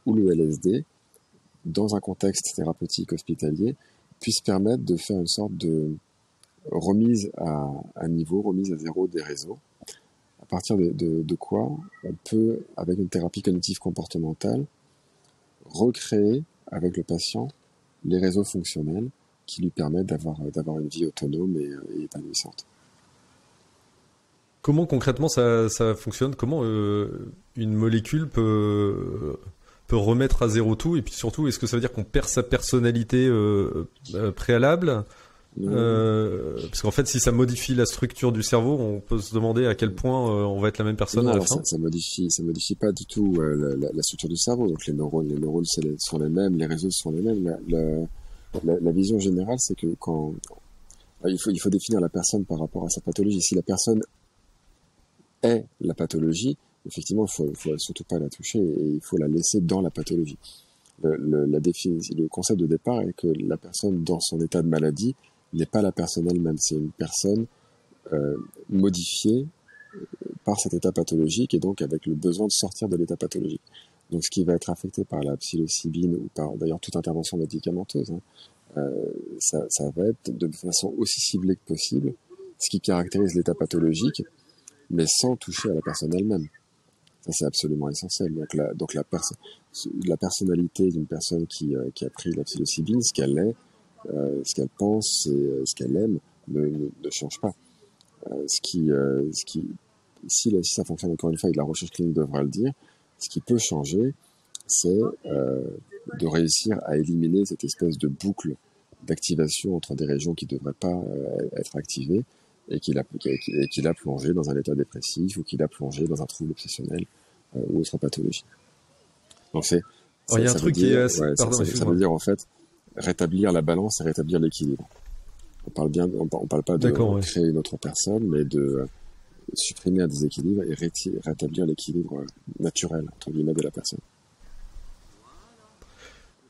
ou le LSD, dans un contexte thérapeutique hospitalier, puisse permettre de faire une sorte de remise à niveau, remise à zéro des réseaux, à partir de quoi on peut, avec une thérapie cognitive comportementale, recréer avec le patient les réseaux fonctionnels qui lui permettent d'avoir une vie autonome et épanouissante. Comment concrètement ça fonctionne? Comment une molécule peut remettre à zéro tout? Et puis surtout, est-ce que ça veut dire qu'on perd sa personnalité préalable? Parce qu'en fait, si ça modifie la structure du cerveau, on peut se demander à quel point on va être la même personne à la fin. Ça modifie pas du tout la structure du cerveau. Donc les neurones sont les mêmes, les réseaux sont les mêmes. La vision générale, c'est que il faut définir la personne par rapport à sa pathologie. Si la personne est la pathologie, effectivement, il faut surtout pas la toucher et il faut la laisser dans la pathologie. Le concept de départ est que la personne, dans son état de maladie, n'est pas la personne elle-même. C'est une personne modifiée par cet état pathologique et donc avec le besoin de sortir de l'état pathologique. Donc, ce qui va être affecté par la psilocybine ou par d'ailleurs toute intervention médicamenteuse, ça va être de façon aussi ciblée que possible ce qui caractérise l'état pathologique, mais sans toucher à la personne elle-même. Ça, c'est absolument essentiel. Donc la personnalité d'une personne qui a pris la psilocybine, ce qu'elle est, ce qu'elle pense et ce qu'elle aime ne change pas. Si ça fonctionne, encore une fois, et la recherche clinique devra le dire, ce qui peut changer, c'est de réussir à éliminer cette espèce de boucle d'activation entre des régions qui ne devraient pas être activées et qui l'a plongé dans un état dépressif ou qui l'a plongé dans un trouble obsessionnel ou autre pathologie. Donc il y a un truc qui est ça veut dire en fait rétablir la balance et rétablir l'équilibre. On parle pas de créer une autre personne, mais de supprimer un déséquilibre et rétablir l'équilibre naturel entre guillemets de la personne.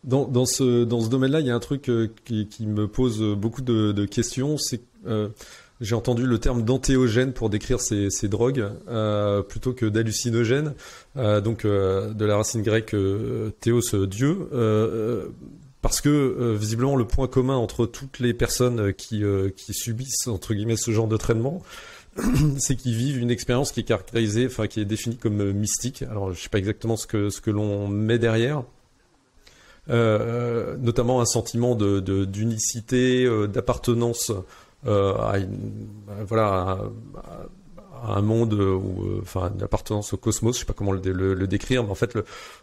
Dans ce domaine-là, il y a un truc qui me pose beaucoup de questions. C'est j'ai entendu le terme d'antéogène pour décrire ces drogues plutôt que d'hallucinogène. Donc de la racine grecque théos, Dieu. Parce que visiblement le point commun entre toutes les personnes qui subissent entre guillemets ce genre de traitement, c'est qu'ils vivent une expérience qui est caractérisée, enfin qui est définie comme mystique. Alors je sais pas exactement ce que l'on met derrière. Notamment un sentiment d'unicité, d'appartenance à un monde enfin d'appartenance au cosmos, je sais pas comment le décrire, mais en fait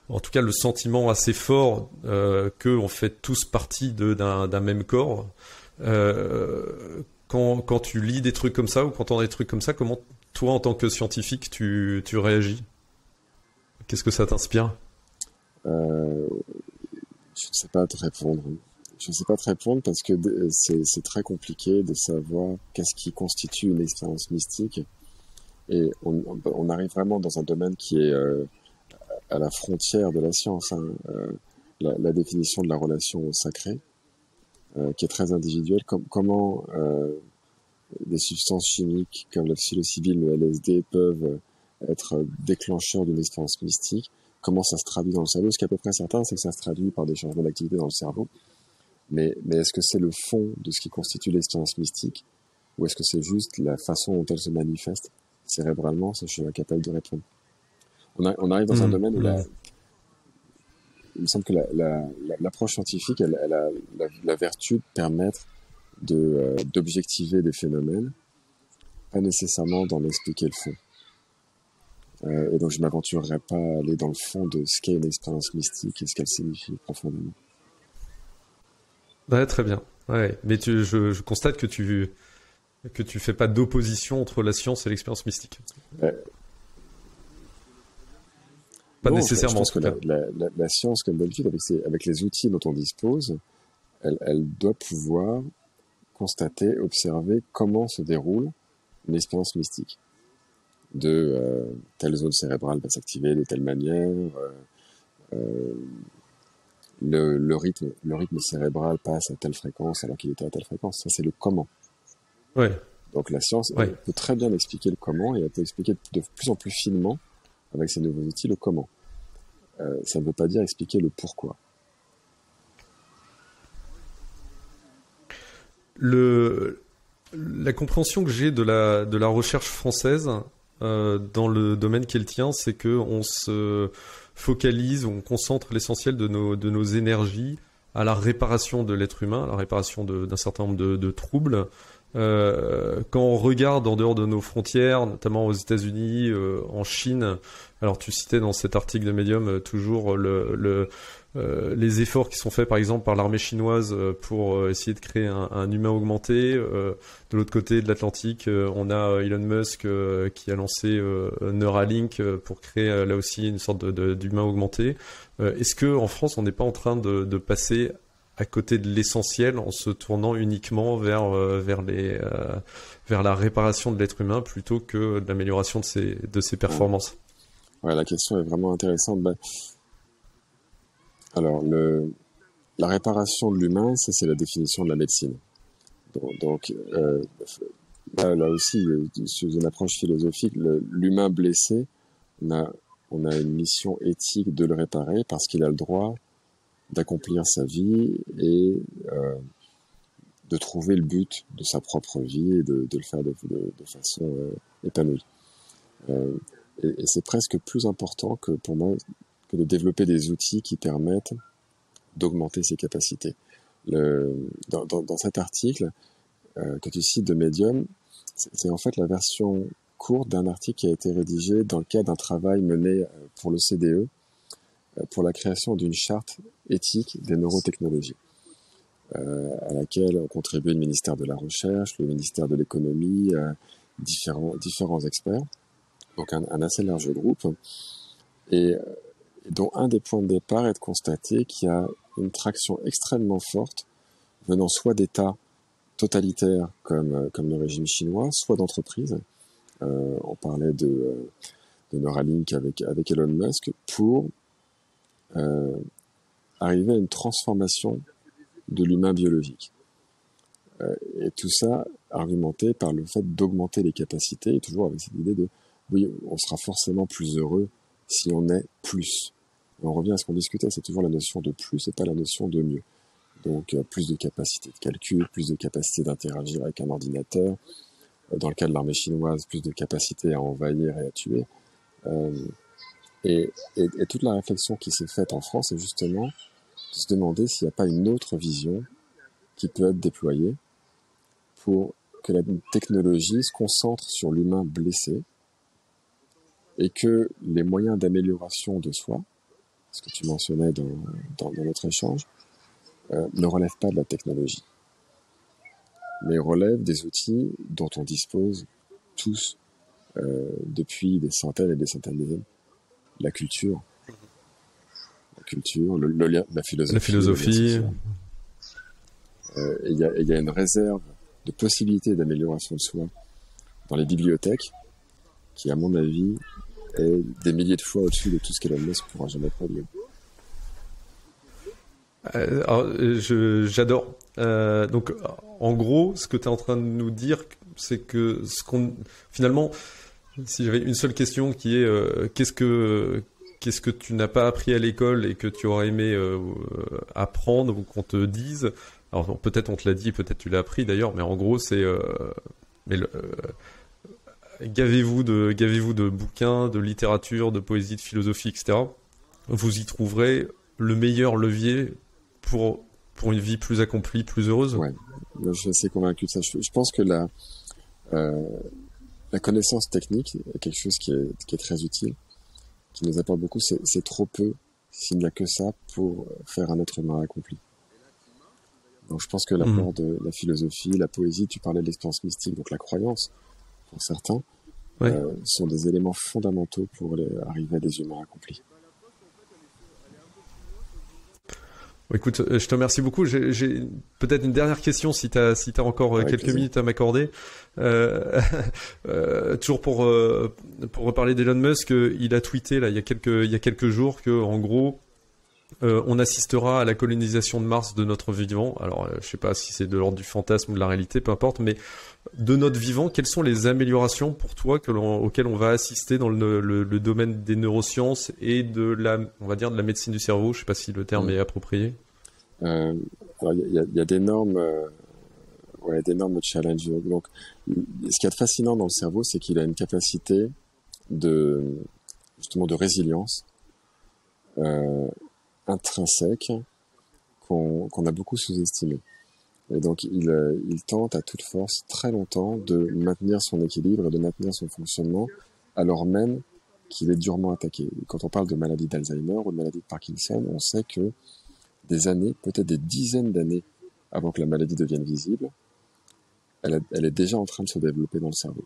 en tout cas le sentiment assez fort que on fait tous partie d'un même corps. Quand tu lis des trucs comme ça ou quand tu entends des trucs comme ça, comment toi en tant que scientifique tu réagis? Qu'est-ce que ça t'inspire? Euh, je ne sais pas te répondre. Je ne sais pas te répondre parce que c'est très compliqué de savoir qu'est-ce qui constitue une expérience mystique. Et on arrive vraiment dans un domaine qui est à la frontière de la science, hein. La définition de la relation au sacré, qui est très individuelle. Comment des substances chimiques comme la psilocybine, le LSD peuvent être déclencheurs d'une expérience mystique. Comment ça se traduit dans le cerveau? Ce qui est à peu près certain, c'est que ça se traduit par des changements d'activité dans le cerveau. Mais est-ce que c'est le fond de ce qui constitue l'expérience mystique? Ou est-ce que c'est juste la façon dont elle se manifeste cérébralement? Ça, je suis incapable de répondre. On arrive dans un domaine où il me semble que l'approche scientifique, elle a la vertu de permettre d'objectiver des phénomènes, pas nécessairement d'en expliquer le fond. Et donc je m'aventurerai pas à aller dans le fond de ce qu'est une expérience mystique et ce qu'elle signifie profondément. Ouais, très bien. Ouais, mais je constate que tu fais pas d'opposition entre la science et l'expérience mystique. Euh, Pas non, nécessairement, je pense en que tout cas. la science, comme d'habitude, avec les outils dont on dispose, elle doit pouvoir constater, observer comment se déroule une expérience mystique. Telle zone cérébrale va s'activer de telle manière, euh, le rythme cérébral passe à telle fréquence alors qu'il était à telle fréquence. Ça, c'est le comment. Ouais, Donc la science, elle ouais. peut très bien expliquer le comment et elle peut expliquer de plus en plus finement, avec ces nouveaux outils, le comment. Ça ne veut pas dire expliquer le pourquoi. La compréhension que j'ai de la recherche française dans le domaine qui est le tien, c'est que on se focalise, on concentre l'essentiel de nos énergies à la réparation de l'être humain, à la réparation d'un certain nombre de troubles. Quand on regarde en dehors de nos frontières, notamment aux États-Unis, en Chine, alors tu citais dans cet article de Medium toujours les efforts qui sont faits par exemple par l'armée chinoise pour essayer de créer un humain augmenté. De l'autre côté de l'Atlantique, on a Elon Musk qui a lancé Neuralink pour créer là aussi une sorte d'humain augmenté. Est-ce que en France, on n'est pas en train de passer à côté de l'essentiel en se tournant uniquement vers la réparation de l'être humain plutôt que de l'amélioration de ses performances? Ouais, la question est vraiment intéressante. Alors, la réparation de l'humain, ça c'est la définition de la médecine. Donc là aussi, sous une approche philosophique, l'humain blessé, on a une mission éthique de le réparer parce qu'il a le droit d'accomplir sa vie et de trouver le but de sa propre vie et de le faire de façon épanouie. Et c'est presque plus important que pour moi que de développer des outils qui permettent d'augmenter ses capacités. Dans cet article que tu cites de Medium, c'est en fait la version courte d'un article qui a été rédigé dans le cadre d'un travail mené pour le CDE pour la création d'une charte éthique des neurotechnologies, à laquelle ont contribué le ministère de la Recherche, le ministère de l'Économie, différents experts, donc un assez large groupe, et dont un des points de départ est de constater qu'il y a une traction extrêmement forte venant soit d'États totalitaires comme le régime chinois, soit d'entreprises. On parlait de Neuralink avec Elon Musk pour arriver à une transformation de l'humain biologique. Et tout ça argumenté par le fait d'augmenter les capacités, et toujours avec cette idée de oui, on sera forcément plus heureux si on est plus. Et on revient à ce qu'on discutait, c'est toujours la notion de plus et pas la notion de mieux. Donc plus de capacité de calcul, plus de capacité d'interagir avec un ordinateur. Dans le cas de l'armée chinoise, plus de capacité à envahir et à tuer. Et toute la réflexion qui s'est faite en France est justement de se demander s'il n'y a pas une autre vision qui peut être déployée pour que la technologie se concentre sur l'humain blessé et que les moyens d'amélioration de soi, ce que tu mentionnais dans notre échange, ne relèvent pas de la technologie, mais relèvent des outils dont on dispose tous depuis des centaines et des centaines d'années. la culture, la philosophie. La philosophie. Il y a une réserve de possibilités d'amélioration de soi dans les bibliothèques qui, à mon avis, est des milliers de fois au-dessus de tout ce qu'Elon Musk pourra jamais produire. J'adore. Donc, en gros, ce que tu es en train de nous dire, c'est que finalement, si j'avais une seule question qui est qu'est-ce que tu n'as pas appris à l'école et que tu aurais aimé apprendre ou qu'on te dise. Alors peut-être on te l'a dit, peut-être tu l'as appris d'ailleurs, mais en gros c'est gavez-vous de bouquins, de littérature, de poésie, de philosophie, etc. Vous y trouverez le meilleur levier pour une vie plus accomplie, plus heureuse. Ouais, moi, je suis assez convaincu de ça. Je pense que la connaissance technique est quelque chose qui est très utile, qui nous apporte beaucoup. C'est trop peu s'il n'y a que ça pour faire un être humain accompli. Donc je pense que l'apport de la philosophie, la poésie, tu parlais de l'expérience mystique, donc la croyance, pour certains, sont des éléments fondamentaux pour arriver à des humains accomplis. Écoute, je te remercie beaucoup. J'ai peut-être une dernière question si t'as encore quelques minutes à m'accorder. Toujours pour reparler d'Elon Musk, il a tweeté là il y a quelques jours que en gros on assistera à la colonisation de Mars de notre vivant. Alors je sais pas si c'est de l'ordre du fantasme ou de la réalité, peu importe, mais de notre vivant, quelles sont les améliorations pour toi auxquelles on va assister dans le domaine des neurosciences et on va dire de la médecine du cerveau? Je sais pas si le terme est approprié. Alors il y a d'énormes challenges. Donc ce qui est fascinant dans le cerveau, c'est qu'il a une capacité justement de résilience intrinsèque qu'on a beaucoup sous-estimé. Et donc il tente à toute force très longtemps de maintenir son équilibre et de maintenir son fonctionnement alors même qu'il est durement attaqué. Quand on parle de maladie d'Alzheimer ou de maladie de Parkinson, on sait que des années, peut-être des dizaines d'années avant que la maladie devienne visible, elle est déjà en train de se développer dans le cerveau.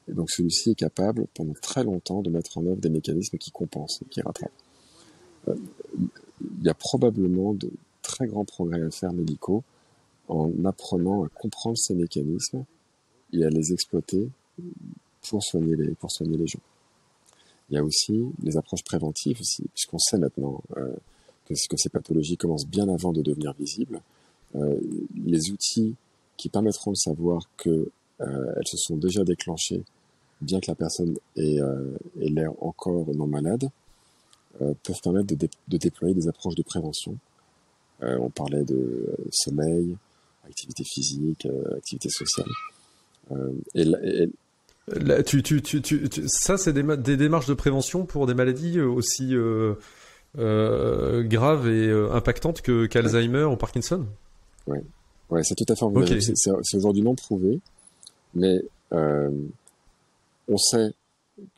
Et donc celui-ci est capable pendant très longtemps de mettre en œuvre des mécanismes qui compensent, qui rattrapent. Il y a probablement de très grands progrès à faire médicaux en apprenant à comprendre ces mécanismes et à les exploiter pour soigner les gens. Il y a aussi les approches préventives, puisqu'on sait maintenant que ces pathologies commencent bien avant de devenir visibles. Les outils qui permettront de savoir que elles se sont déjà déclenchées, bien que la personne ait l'air encore non malade, peuvent permettre de déployer des approches de prévention. On parlait de sommeil, activité physique, activité sociale. Là, ça, c'est des démarches de prévention pour des maladies aussi graves et impactantes qu'Alzheimer ou Parkinson. Ouais, c'est tout à fait envisageable. Okay. C'est aujourd'hui non prouvé, mais on sait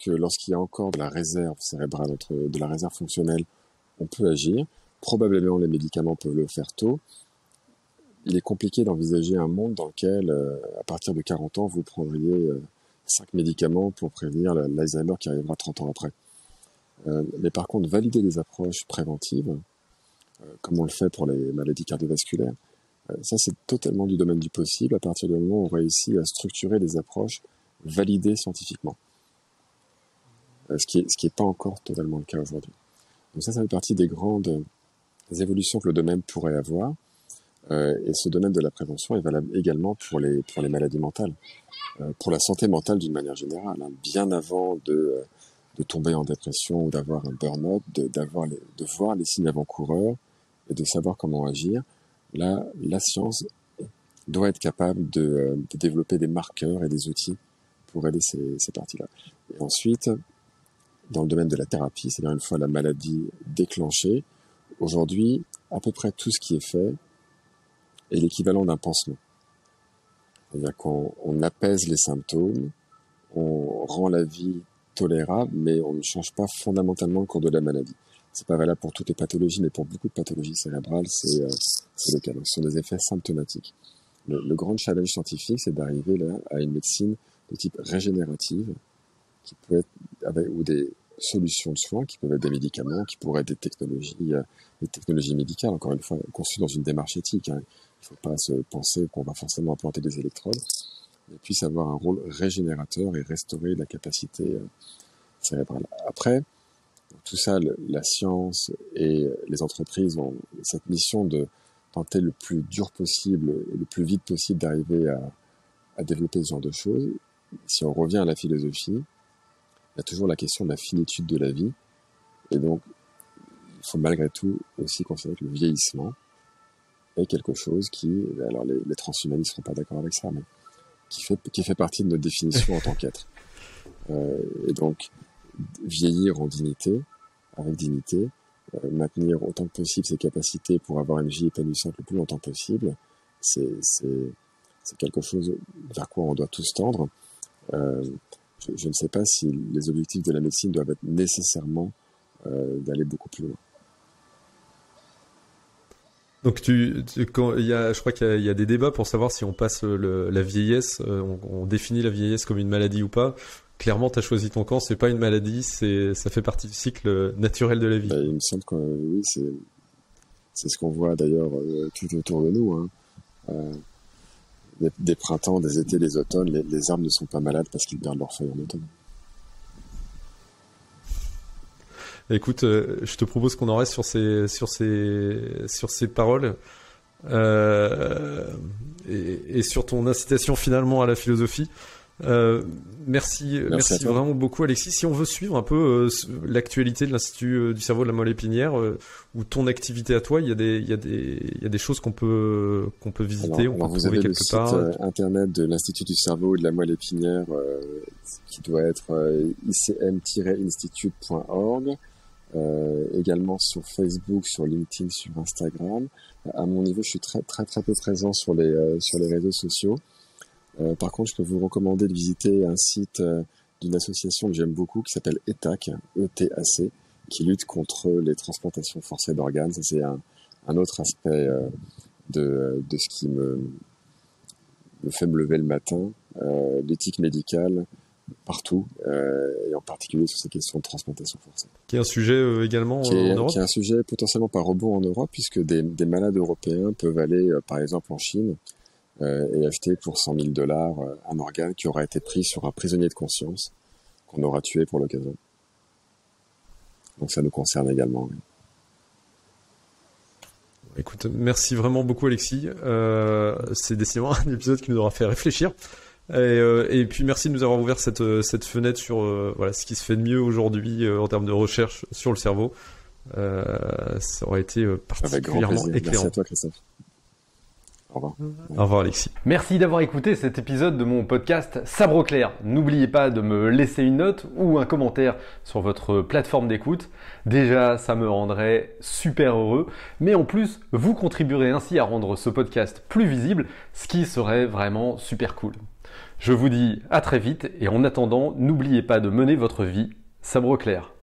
que lorsqu'il y a encore de la réserve cérébrale, de la réserve fonctionnelle, on peut agir. Probablement, les médicaments peuvent le faire tôt. Il est compliqué d'envisager un monde dans lequel, à partir de 40 ans, vous prendriez 5 médicaments pour prévenir l'Alzheimer qui arrivera 30 ans après. Mais par contre, valider des approches préventives, comme on le fait pour les maladies cardiovasculaires, ça c'est totalement du domaine du possible à partir du moment où on réussit à structurer des approches validées scientifiquement. Ce qui est pas encore totalement le cas aujourd'hui. Donc ça fait partie des grandes évolutions que le domaine pourrait avoir. Et ce domaine de la prévention est valable également pour les maladies mentales, pour la santé mentale d'une manière générale. Hein. Bien avant de tomber en dépression ou d'avoir un burn-out, de voir les signes avant-coureurs et de savoir comment agir, là, la science doit être capable de développer des marqueurs et des outils pour aider ces parties-là. Et ensuite, dans le domaine de la thérapie, c'est-à-dire une fois la maladie déclenchée, aujourd'hui, à peu près tout ce qui est fait est l'équivalent d'un pansement. C'est-à-dire qu'on apaise les symptômes, on rend la vie tolérable, mais on ne change pas fondamentalement le cours de la maladie. C'est pas valable pour toutes les pathologies, mais pour beaucoup de pathologies cérébrales, c'est le cas. Donc, ce sont des effets symptomatiques. Le grand challenge scientifique, c'est d'arriver là à une médecine de type régénérative, qui peut être solutions de soins qui peuvent être des médicaments, qui pourraient être des technologies médicales, encore une fois, conçues dans une démarche éthique. Hein. Il ne faut pas se penser qu'on va forcément implanter des électrodes, mais puisse avoir un rôle régénérateur et restaurer la capacité cérébrale. Après, tout ça, la science et les entreprises ont cette mission de tenter le plus dur possible et le plus vite possible d'arriver à développer ce genre de choses. Si on revient à la philosophie, il y a toujours la question de la finitude de la vie. Et donc, il faut malgré tout aussi considérer que le vieillissement est quelque chose qui, alors les transhumanistes ne seront pas d'accord avec ça, mais qui fait partie de notre définition en tant qu'être. Et donc, vieillir en dignité, avec dignité, maintenir autant que possible ses capacités pour avoir une vie épanouissante le plus longtemps possible, c'est quelque chose vers quoi on doit tous tendre. Je ne sais pas si les objectifs de la médecine doivent être nécessairement d'aller beaucoup plus loin. Donc je crois qu'il y a des débats pour savoir si on passe la vieillesse, on définit la vieillesse comme une maladie ou pas. Clairement, tu as choisi ton camp, c'est pas une maladie, ça fait partie du cycle naturel de la vie. Il me semble que oui, c'est ce qu'on voit d'ailleurs tout autour de nous. Hein. Des printemps, des étés, des automnes, les arbres ne sont pas malades parce qu'ils perdent leurs feuilles en automne. Écoute, je te propose qu'on en reste sur ces paroles et sur ton incitation finalement à la philosophie. Merci vraiment beaucoup, Alexis. Si on veut suivre un peu l'actualité de l'Institut du cerveau de la moelle épinière ou ton activité à toi, il y a des choses qu'on peut visiter, alors, on peut vous trouver avez quelque part. le site internet de l'Institut du cerveau et de la moelle épinière qui doit être icm-institute.org. Également sur Facebook, sur LinkedIn, sur Instagram. À mon niveau, je suis très peu présent sur les réseaux sociaux. Par contre, je peux vous recommander de visiter un site d'une association que j'aime beaucoup qui s'appelle ETAC, E-T-A-C, qui lutte contre les transplantations forcées d'organes. Ça, c'est un autre aspect de ce qui me fait me lever le matin, l'éthique médicale partout, et en particulier sur ces questions de transplantation forcée. Qui est un sujet également en Europe. Qui est un sujet potentiellement par rebond en Europe, puisque des malades européens peuvent aller, par exemple, en Chine, et acheter pour $100 000 un organe qui aura été pris sur un prisonnier de conscience qu'on aura tué pour l'occasion. Donc ça nous concerne également. Oui. Écoute, merci vraiment beaucoup, Alexis. C'est décidément un épisode qui nous aura fait réfléchir. Et puis merci de nous avoir ouvert cette fenêtre sur ce qui se fait de mieux aujourd'hui en termes de recherche sur le cerveau. Ça aurait été particulièrement éclairant. Merci à toi, Christophe. Au revoir. Au revoir, Alexis. Merci d'avoir écouté cet épisode de mon podcast Sabre au clair. N'oubliez pas de me laisser une note ou un commentaire sur votre plateforme d'écoute. Déjà, ça me rendrait super heureux. Mais en plus, vous contribuerez ainsi à rendre ce podcast plus visible, ce qui serait vraiment super cool. Je vous dis à très vite et en attendant, n'oubliez pas de mener votre vie sabre au clair.